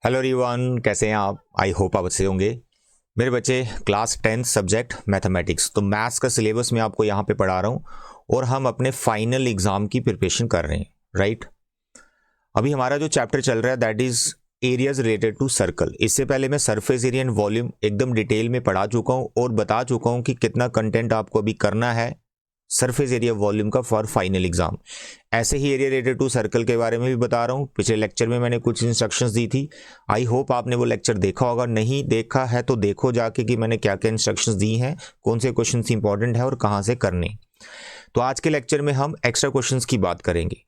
Hello everyone, कैसे हैं आप? आई होप आप अच्छे होंगे। मेरे बच्चे क्लास 10 सब्जेक्ट मैथमेटिक्स, तो मैथ्स का सिलेबस मैं आपको यहाँ पे पढ़ा रहा हूँ और हम अपने फाइनल एग्जाम की प्रिपरेशन कर रहे हैं, राइट। अभी हमारा जो चैप्टर चल रहा है that is areas related to circle. इससे पहले मैं सरफेस एरिया एंड वॉल्यूम एकदम डिटेल में पढ़ा चुका हूँ और बता चुका हूँ कि कितना कंटेंट आपको अभी करना है सरफेस एरिया वॉल्यूम का फॉर फाइनल एग्जाम। ऐसे ही एरिया रिलेटेड टू सर्कल के बारे में भी बता रहा हूँ। पिछले लेक्चर में मैंने कुछ इंस्ट्रक्शंस दी थी, आई होप आपने वो लेक्चर देखा होगा। नहीं देखा है तो देखो जाके कि मैंने क्या क्या इंस्ट्रक्शंस दी हैं, कौन से क्वेश्चन इंपॉर्टेंट है और कहाँ से करने। तो आज के लेक्चर में हम एक्स्ट्रा क्वेश्चंस की बात करेंगे।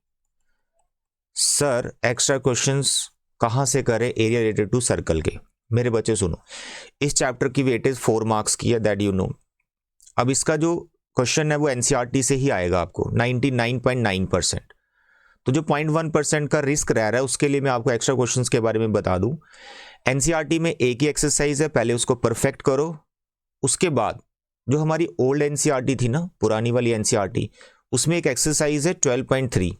सर एक्स्ट्रा क्वेश्चंस कहाँ से करें एरिया रिलेटेड टू सर्कल के? मेरे बच्चे सुनो, इस चैप्टर की वेटेज 4 मार्क्स की है, दैट यू नो। अब इसका जो क्वेश्चन है वो एनसीईआरटी से ही आएगा आपको 99.9%। तो जो 0.1% का रिस्क रह रहा है उसके लिए मैं आपको एक्स्ट्रा क्वेश्चंस के बारे में बता दूं। एनसीईआरटी में एक ही एक्सरसाइज है, पहले उसको परफेक्ट करो। उसके बाद जो हमारी ओल्ड एनसीईआरटी थी ना, पुरानी वाली एनसीईआरटी, उसमें एक एक्सरसाइज है 12.3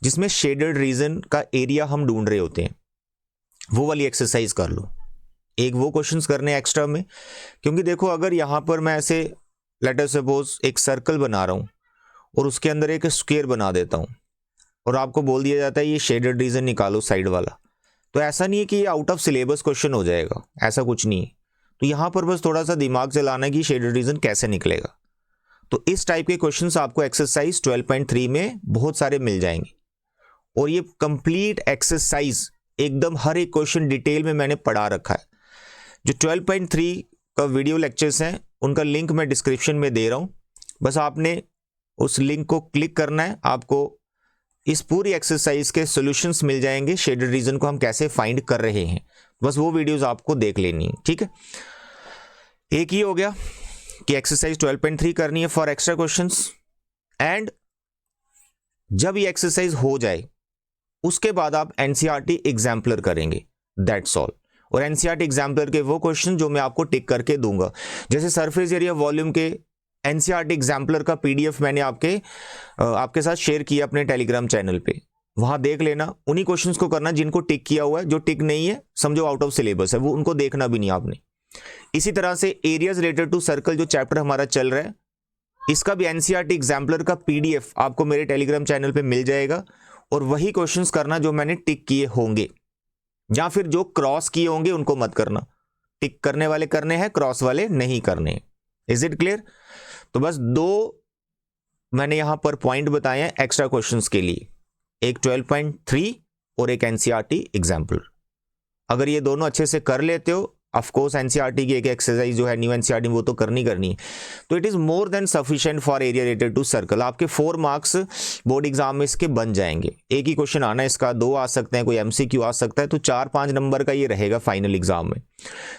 जिसमें शेडेड रीजन का एरिया हम ढूंढ रहे होते हैं। वो वाली एक्सरसाइज कर लो। एक वो क्वेश्चंस करने एक्स्ट्रा में, क्योंकि देखो अगर यहाँ पर मैं ऐसे लेट अस सपोज एक सर्कल बना रहा हूँ और उसके अंदर एक स्क्वायर बना देता हूँ और आपको बोल दिया जाता है ये शेडेड रीजन निकालो साइड वाला, तो ऐसा नहीं है कि ये आउट ऑफ सिलेबस क्वेश्चन हो जाएगा, ऐसा कुछ नहीं है। तो यहाँ पर बस थोड़ा सा दिमाग चलाना है कि शेडेड रीजन कैसे निकलेगा। तो इस टाइप के क्वेश्चंस आपको एक्सरसाइज 12.3 में बहुत सारे मिल जाएंगे और ये कंप्लीट एक्सरसाइज एकदम हर एक क्वेश्चन डिटेल में मैंने पढ़ा रखा है। जो 12.3 का वीडियो लेक्चर्स हैं उनका लिंक मैं डिस्क्रिप्शन में दे रहा हूँ, बस आपने उस लिंक को क्लिक करना है, आपको इस पूरी एक्सरसाइज के सॉल्यूशंस मिल जाएंगे। शेडेड रीजन को हम कैसे फाइंड कर रहे हैं, बस वो वीडियोस आपको देख लेनी है, ठीक है। एक ही हो गया कि एक्सरसाइज 12.3 करनी है फॉर एक्स्ट्रा क्वेश्चंस। एंड जब ये एक्सरसाइज हो जाए उसके बाद आप एनसीईआरटी एग्जाम्पलर करेंगे, दैट्स ऑल। और एनसीईआरटी एग्जाम्पलर के वो क्वेश्चन जो मैं आपको टिक करके दूंगा, जैसे सरफेस एरिया वॉल्यूम के एनसीईआरटी एग्जाम्पलर का पीडीएफ मैंने आपके साथ शेयर किया अपने टेलीग्राम चैनल पे, वहां देख लेना। उन्हीं क्वेश्चंस को करना जिनको टिक किया हुआ है, जो टिक नहीं है समझो आउट ऑफ सिलेबस है, वो उनको देखना भी नहीं आपने। इसी तरह से एरियाज रिलेटेड टू सर्कल जो चैप्टर हमारा चल रहा है, इसका भी एनसीईआरटी एग्जाम्पलर का पीडीएफ आपको मेरे टेलीग्राम चैनल पर मिल जाएगा। और वही क्वेश्चंस करना जो मैंने टिक किए होंगे, या फिर जो क्रॉस किए होंगे उनको मत करना। टिक करने वाले करने हैं, क्रॉस वाले नहीं करने। Is it clear? तो बस दो मैंने यहां पर पॉइंट बताए हैं एक्स्ट्रा क्वेश्चंस के लिए, एक 12.3 और एक एनसीईआरटी एग्जाम्पल। अगर ये दोनों अच्छे से कर लेते हो, ऑफ कोर्स एनसीईआरटी की एक एक्सरसाइज जो है न्यू एनसीईआरटी वो तो करनी है, तो it is more than sufficient for area related to circle. आपके 4 मार्क्स बोर्ड एग्जाम में इसके बन जाएंगे। एक ही क्वेश्चन आना है इसका, 2 आ सकते हैं, कोई एमसीक्यू आ सकता है, तो 4-5 नंबर का ये रहेगा फाइनल एग्जाम में।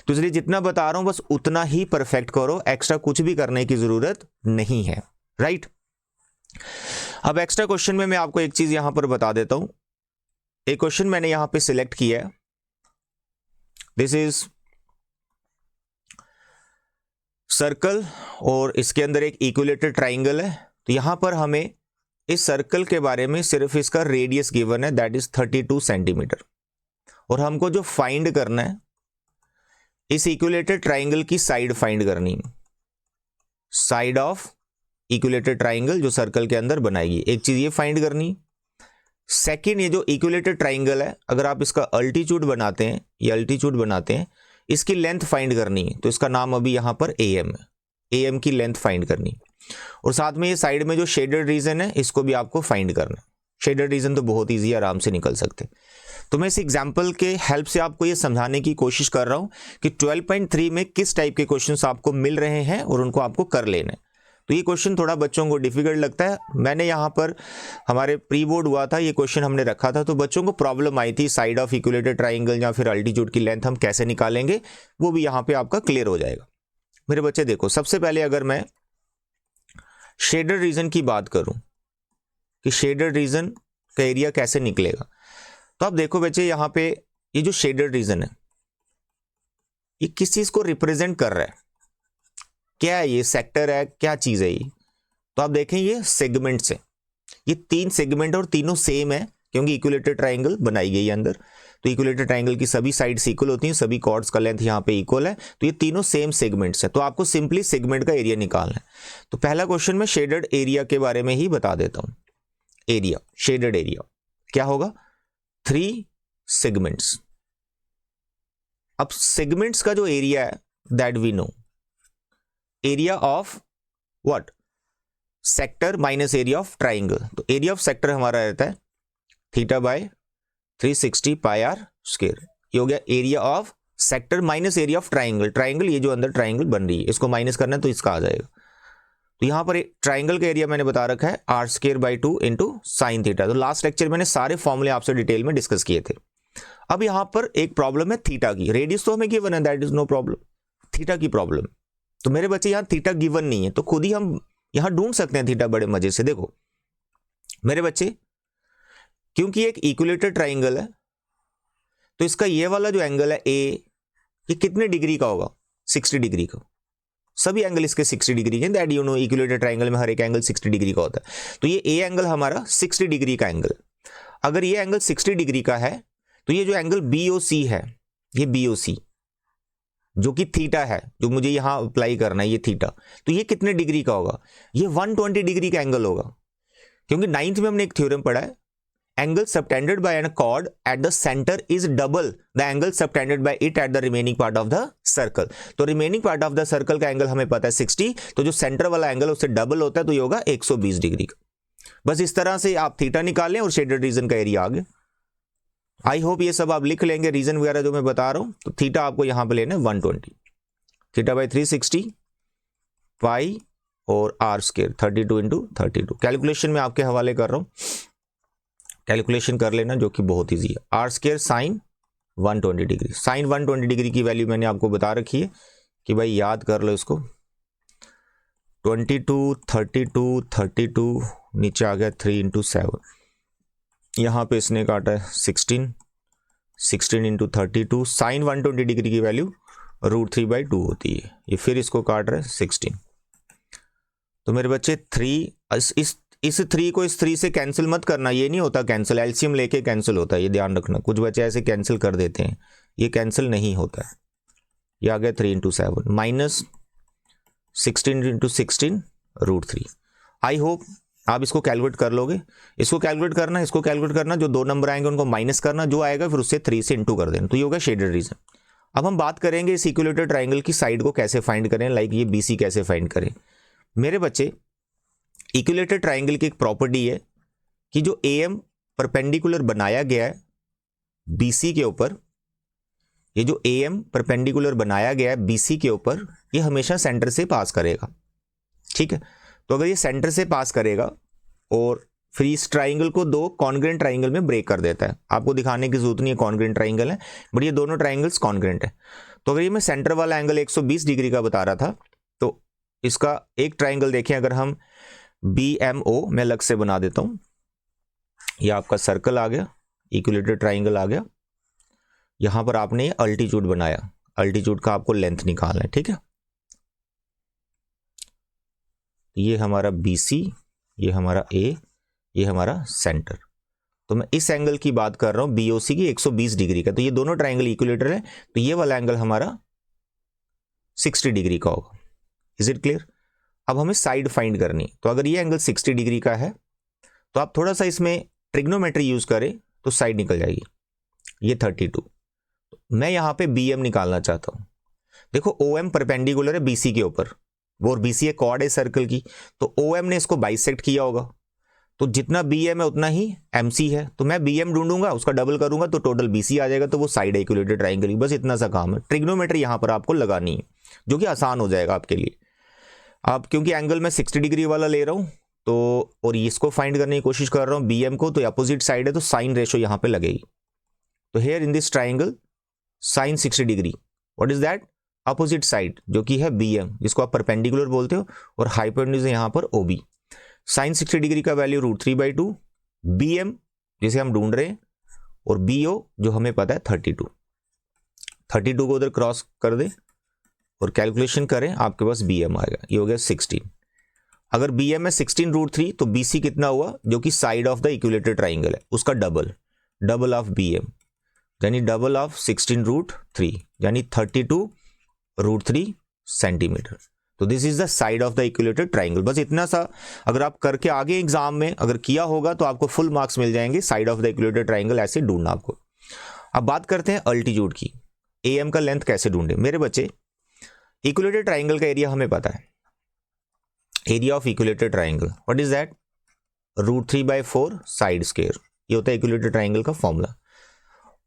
तो इसलिए जितना बता रहा हूं बस उतना ही परफेक्ट करो, एक्स्ट्रा कुछ भी करने की जरूरत नहीं है, राइट। अब एक्स्ट्रा क्वेश्चन में मैं आपको एक चीज यहां पर बता देता हूं। एक क्वेश्चन मैंने यहां पर सिलेक्ट किया है, दिस इज सर्कल और इसके अंदर एक इक्विलेटरल ट्राइंगल है। तो यहां पर हमें इस सर्कल के बारे में सिर्फ इसका रेडियस गिवन है, दैट इज 32 सेंटीमीटर। और हमको जो फाइंड करना है, इस इक्विलेटरल ट्राइंगल की साइड फाइंड करनी है, साइड ऑफ इक्विलेटरल ट्राइंगल जो सर्कल के अंदर बनाएगी। एक चीज ये फाइंड करनी। सेकेंड, ये जो इक्विलेटरल ट्राइंगल है, अगर आप इसका अल्टीट्यूड बनाते हैं, ये अल्टीट्यूड बनाते हैं, इसकी लेंथ फाइंड करनी है। तो इसका नाम अभी यहां पर एएम है, एएम की लेंथ फाइंड करनी। और साथ में ये साइड में जो शेडेड रीजन है इसको भी आपको फाइंड करना है। शेडेड रीजन तो बहुत इजी, आराम से निकल सकते। तो मैं इस एग्जांपल के हेल्प से आपको ये समझाने की कोशिश कर रहा हूं कि 12.3 में किस टाइप के क्वेश्चंस आपको मिल रहे हैं और उनको आपको कर लेना है। तो ये क्वेश्चन थोड़ा बच्चों को डिफिकल्ट लगता है। मैंने यहाँ पर हमारे प्री बोर्ड हुआ था, ये क्वेश्चन हमने रखा था, तो बच्चों को प्रॉब्लम आई थी साइड ऑफ इक्विलेटरल ट्राइंगल या फिर अल्टीट्यूड की लेंथ हम कैसे निकालेंगे, वो भी यहाँ पे आपका क्लियर हो जाएगा। मेरे बच्चे देखो, सबसे पहले अगर मैं शेडेड रीजन की बात करूं कि शेडेड रीजन का एरिया कैसे निकलेगा, तो आप देखो बच्चे यहाँ पे ये जो शेडेड रीजन है ये किस चीज को रिप्रेजेंट कर रहा है, क्या है ये, सेक्टर है, क्या चीज है ये? तो आप देखें ये सेगमेंट्स है, ये 3 सेगमेंट और तीनों सेम है क्योंकि इक्विलेटरल ट्राइंगल बनाई गई है अंदर। तो इक्विलेटरल ट्राइंगल की सभी साइड्स इक्वल होती हैं, सभी कॉर्ड्स का लेंथ यहाँ पे इक्वल है, तो ये तीनों सेम सेगमेंट्स है। तो आपको सिंपली सेगमेंट का एरिया निकालना है। तो पहला क्वेश्चन में शेडेड एरिया के बारे में ही बता देता हूं। एरिया, शेडेड एरिया क्या होगा, 3 सेगमेंट्स। अब सेगमेंट्स का जो एरिया है that we know, area of what, sector minus area of triangle. तो एरिया ऑफ सेक्टर हमारा रहता है theta by 360 pi r square. ये हो गया area of sector minus area of triangle. Triangle ये जो अंदर ट्राइंगल बन रही है इसको माइनस करना है तो इसका आ जाएगा। तो यहां पर ट्राइंगल का एरिया मैंने बता रखा है r square by 2 into sine theta. तो लास्ट लेक्चर मैंने सारे फॉर्मूले आपसे डिटेल में डिस्कस किए थे। अब यहां पर एक प्रॉब्लम है थीटा की। रेडियस तो हमें गिवन है, that is no problem. Theta की प्रॉब्लम, तो मेरे बच्चे यहां थीटा गिवन नहीं है, तो खुद ही हम यहां ढूंढ सकते हैं थीटा बड़े मजे से। देखो मेरे बच्चे, क्योंकि एक इक्विलेटरल ट्राइंगल है तो इसका ये वाला जो एंगल है ए, ये कितने डिग्री का होगा, 60 डिग्री का। सभी एंगल इसके 60 डिग्री के, that you know equilateral triangle में हर एक एंगल 60 डिग्री का होता है। तो ये ए एंगल हमारा 60 डिग्री का एंगल। अगर ये एंगल 60 डिग्री का है तो ये जो एंगल BOC है, ये BOC जो कि थीटा है, जो मुझे यहां अप्लाई करना है, ये थीटा, तो ये कितने डिग्री का होगा, ये 120 डिग्री का एंगल होगा। क्योंकि 9th में हमने एक थ्योरम पढ़ा है, angle subtended by an chord at the centre is double the angle subtended by it at the remaining part of the circle. तो remaining part of the circle का एंगल हमें पता है 60, तो जो सेंटर वाला एंगल उससे डबल होता है, तो ये होगा 120 डिग्री का। बस इस तरह से आप थीटा निकालें और शेडेड रीजन का एरिया आ गया। आई होप ये सब आप लिख लेंगे, रीजन वगैरह जो मैं बता रहा हूं। तो थीटा आपको यहां पे लेना है 120, थीटा बाई 360 पाई और आर स्क्वायर 32 इंटू 32। कैलकुलेशन में आपके हवाले कर रहा हूं, कैलकुलेशन कर लेना जो कि बहुत ईजी है। R square sine 120 degree, sine 120 degree की वैल्यू मैंने आपको बता रखी है कि भाई याद कर लो इसको। 22 32 32 नीचे आ गया 3 इंटू 7, यहाँ पे इसने काटा है 16 इंटू 32। साइन 120 डिग्री की वैल्यू √3/2 होती है, ये फिर इसको काट रहे हैं 16। तो मेरे बच्चे 3 इस 3 को इस 3 से कैंसिल मत करना, ये नहीं होता कैंसिल, एलसीएम लेके कैंसिल होता है, ये ध्यान रखना। कुछ बच्चे ऐसे कैंसिल कर देते हैं, ये कैंसिल नहीं होता है। ये आ गया 3 into 7 minus 16 into 16 √3। I hope आप इसको कैलकुलेट कर लोगे। इसको कैलकुलेट करना, इसको कैलकुलेट करना, जो 2 नंबर आएंगे उनको माइनस करना, जो आएगा फिर उससे 3 से इंटू कर देना, तो ये होगा शेडेड रीजन। अब हम बात करेंगे इस इक्विलेटरल ट्राइंगल की साइड को कैसे फाइंड करें, लाइक ये BC कैसे फाइंड करें। मेरे बच्चे, इक्विलेटरल ट्राइंगल की एक प्रॉपर्टी है कि जो AM परपेंडिकुलर बनाया गया है BC के ऊपर, ये जो AM परपेंडिकुलर बनाया गया है BC के ऊपर, ये हमेशा सेंटर से पास करेगा। ठीक है, तो अगर ये सेंटर से पास करेगा और फिर इस ट्राइंगल को 2 कॉन्ग्रेंट ट्राइंगल में ब्रेक कर देता है, आपको दिखाने की जरूरत नहीं है कॉन्ग्रेंट ट्राइंगल है, बट ये दोनों ट्राइंगल्स कॉन्ग्रेंट है। तो अगर ये मैं सेंटर वाला एंगल 120 डिग्री का बता रहा था, तो इसका एक ट्राइंगल देखें, अगर हम BMO मैं अलग से बना देता हूं, ये आपका सर्कल आ गया, इक्विलेटरल ट्राइंगल आ गया। यहां पर आपने ये अल्टीट्यूड बनाया, अल्टीट्यूड का आपको लेंथ निकालना है। ठीक है, ये हमारा BC, ये हमारा A, ये हमारा सेंटर। तो मैं इस एंगल की बात कर रहा हूं BOC की 120 डिग्री का, तो ये दोनों ट्राइंगल इक्विलेटरल है, तो ये वाला एंगल हमारा 60 डिग्री का होगा। Is it clear? अब हमें साइड फाइंड करनी, तो अगर ये एंगल 60 डिग्री का है तो आप थोड़ा सा इसमें ट्रिग्नोमेट्री यूज करें तो साइड निकल जाएगी। ये 32, मैं यहां पे BM निकालना चाहता हूं। देखो OM परपेंडिकुलर है BC के ऊपर, और BC एक कॉर्ड है सर्कल की, तो OM ने इसको बाइसेक्ट किया होगा, तो जितना BM है उतना ही MC है। तो मैं BM ढूंढूंगा, उसका डबल करूंगा तो टोटल BC आ जाएगा, तो वो साइड इक्विलेटरल ट्राइंगल की, बस इतना सा काम है। ट्रिग्नोमेट्री यहां पर आपको लगानी है, जो कि आसान हो जाएगा आपके लिए। अब क्योंकि एंगल मैं 60 डिग्री वाला ले रहा हूं, तो और इसको फाइंड करने की कोशिश कर रहा हूं BM को, तो अपोजिट साइड है, तो साइन रेशो यहां पे लगेगी। तो here in this triangle sine 60 degree, what is that, opposite side जो कि है BM, जिसको आप परपेंडिकुलर बोलते हो, और हाइपोटेन्यूज है यहां पर OB। साइन 60 डिग्री का वैल्यू √3/2, BM जिसे हम ढूंढ रहे हैं, और BO जो हमें पता है 32। 32 को उधर क्रॉस कर दे और कैलकुलेशन करें, आपके पास BM आएगा, ये हो गया 16। अगर BM है 16 √3, तो BC कितना हुआ, जो कि side of the equilateral triangle है, उसका डबल ऑफ BM, यानी डबल ऑफ 16√3 यानी 32√3 सेंटीमीटर। तो this is the side of the equilateral triangle. बस इतना सा अगर आप करके आगे एग्जाम में अगर किया होगा तो आपको फुल मार्क्स मिल जाएंगे। Side of the equilateral triangle ऐसे ढूंढना आपको। अब बात करते हैं अल्टीट्यूड की। AM का लेंथ कैसे ढूंढे मेरे बच्चे? इक्विलेटरल ट्राइंगल का एरिया हमें पता है, area of equilateral triangle what is that? √3/4 side square. ये होता है इक्विलेटरल ट्राइंगल का फॉर्मूला।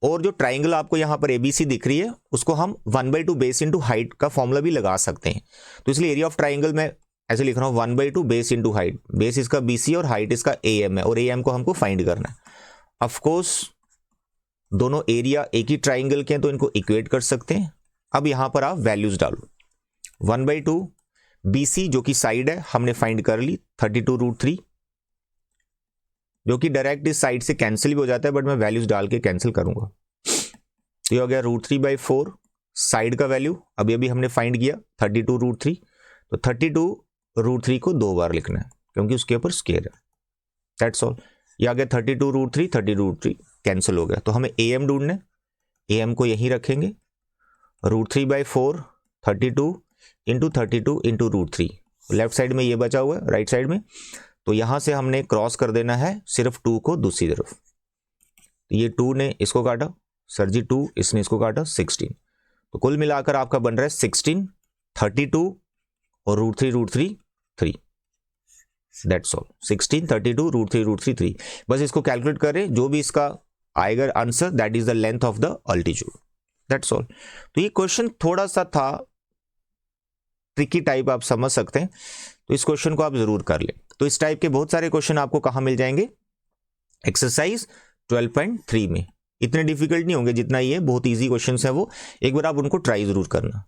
और जो ट्राइंगल आपको यहाँ पर ABC दिख रही है उसको हम 1/2 बेस इंटू हाइट का फॉर्मूला भी लगा सकते हैं। तो इसलिए एरिया ऑफ ट्राइंगल में ऐसे लिख रहा हूँ 1/2 बेस इंटू हाइट। बेस इसका BC और हाइट इसका AM है और AM को हमको फाइंड करना है। ऑफकोर्स दोनों एरिया एक ही ट्राइंगल के हैं तो इनको इक्वेट कर सकते हैं। अब यहाँ पर आप वैल्यूज डालो। 1/2 BC जो कि साइड है हमने फाइंड कर ली 32√3, जो कि डायरेक्ट इस साइड से कैंसिल भी हो जाता है बट मैं वैल्यूज डाल के कैंसिल करूंगा। तो ये हो गया √3/4 साइड का वैल्यू अभी अभी हमने फाइंड किया 32√3। तो 32√3 को 2 बार लिखना है क्योंकि उसके ऊपर स्क्वायर है। That's all. ये आ गया 32√3 32√3 कैंसिल हो गया। तो हमें AM ढूंढना है। AM को यहीं रखेंगे। √3/4 32 इंटू 32 इंटू √3। लेफ्ट साइड में ये बचा हुआ है राइट साइड में, तो यहां से हमने क्रॉस कर देना है सिर्फ 2 को दूसरी तरफ। तो ये 2 ने इसको काटा, सर जी 2 इसने इसको काटा 16। तो कुल मिलाकर आपका बन रहा है 16 32 और √3 3। That's all. 16 32 √3 3। बस इसको कैलकुलेट करें, जो भी इसका आएगा answer that is the length of the altitude. That's all. तो ये क्वेश्चन थोड़ा सा था ट्रिकी टाइप, आप समझ सकते हैं, तो इस क्वेश्चन को आप जरूर कर लें। तो इस टाइप के बहुत सारे क्वेश्चन आपको कहां मिल जाएंगे? एक्सरसाइज 12.3 में। इतने डिफिकल्ट नहीं होंगे जितना ये, बहुत इजी क्वेश्चंस हैं वो। एक बार आप उनको ट्राई जरूर करना।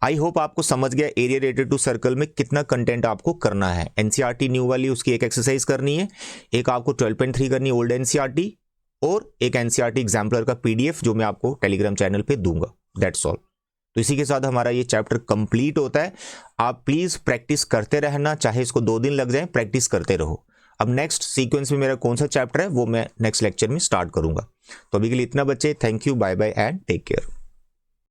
आई होप आपको समझ गया एरिया रिलेटेड टू सर्कल में कितना कंटेंट आपको करना है। एनसीईआरटी न्यू वाली उसकी एक एक्सरसाइज करनी है, एक आपको 12.3 करनी है ओल्ड एनसीईआरटी, और एक एनसीईआरटी एग्जाम्पलर का PDF जो मैं आपको टेलीग्राम चैनल पे दूंगा। That's all. तो इसी के साथ हमारा ये चैप्टर कंप्लीट होता है। आप प्लीज प्रैक्टिस करते रहना, चाहे इसको 2 दिन लग जाए, प्रैक्टिस करते रहो। अब नेक्स्ट सीक्वेंस में मेरा कौन सा चैप्टर है वो मैं नेक्स्ट लेक्चर में स्टार्ट करूंगा। तो अभी के लिए इतना बच्चे, thank you, bye bye and take care.